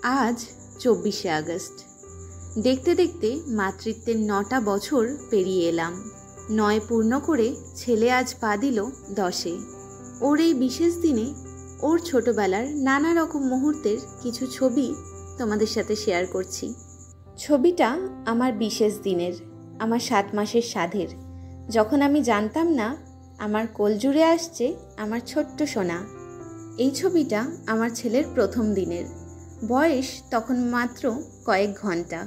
আজ 24শে আগস্ট। দেখতে দেখতে মাতৃত্বের 9টা বছর পেরিয়ে এলাম। 9 পূর্ণ করে ছেলে আজ পা দিল 10-এ। ওর এই বিশেষ দিনে ওর ছোটবেলার নানা রকম মুহূর্তের কিছু ছবি তোমাদের সাথে শেয়ার করছি। ছবিটা আমার বিশেষ দিনের, আমার 7 মাসের সাধের, যখন আমি জানতাম না আমার কোল জুড়ে আসছে আমার ছোট্ট সোনা। এই ছবিটা আমার ছেলের প্রথম দিনের, বয়স তখন মাত্র কয়েক ঘন্টা।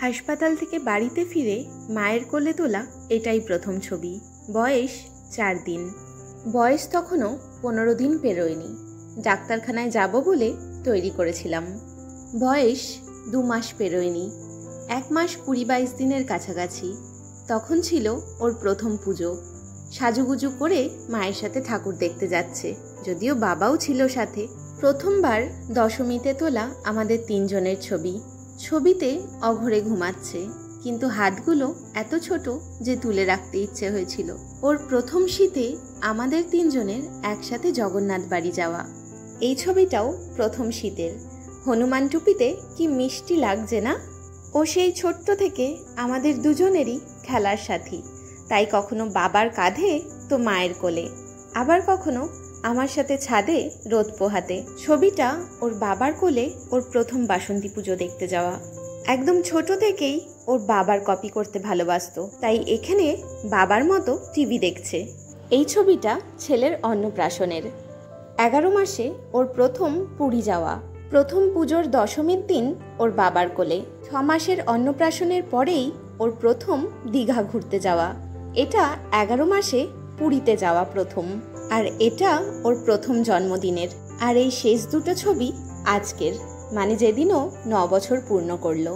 হাসপাতাল থেকে বাড়িতে ফিরে মায়ের কোলে তোলা এটাই প্রথম ছবি। বয়স 4 দিন। বয়স তখনও 15 দিন পেরোয়নি। ডাক্তারখানায় যাব বলে তৈরি করেছিলাম। বয়স 2 মাস পেরোয়নি, 1 মাস 20-22 দিনের কাছাকাছি। তখন ছিল ওর প্রথম পুজো। সাজুগুজু করে মায়ের সাথে ঠাকুর দেখতে যাচ্ছে, যদিও বাবাও ছিল সাথে। প্রথমবার দশমীতে তোলা আমাদের 3 জনের ছবি। ছবিতে অঘরে ঘুমাচ্ছে, কিন্তু হাতগুলো এত ছোট যে তুলে রাখতে ইচ্ছে হয়েছিল। ওর প্রথম শীতে আমাদের 3 জনের একসাথে জগন্নাথ বাড়ি যাওয়া। এই ছবিটাও প্রথম শীতের। হনুমান টুপিতে কি মিষ্টি লাগছে না? ও সেই ছোট্ট থেকে আমাদের দুজনেরই খেলার সাথী। তাই কখনো বাবার কাঁধে তো মায়ের কোলে, আবার কখনো আমার সাথে ছাদে রোদ পোহাতে। ছবিটা ওর বাবার কোলে ওর প্রথম বাসন্তী পুজো দেখতে যাওয়া। একদম ছোট থেকেই ওর বাবার কপি করতে ভালোবাসতো, তাই এখানে বাবার মতো টিভি দেখছে। এই ছবিটা ছেলের অন্নপ্রাশনের। 11 মাসে ওর প্রথম পুরী যাওয়া। প্রথম পুজোর দশমীর দিন ওর বাবার কোলে। 6 মাসের অন্নপ্রাশনের পরেই ওর প্রথম দীঘা ঘুরতে যাওয়া। এটা 11 মাসে পুরীতে যাওয়া প্রথম, আর এটা ওর প্রথম জন্মদিনের। আর এই শেষ দুটো ছবি আজকের, মানে যেদিনও 9 বছর পূর্ণ করলো।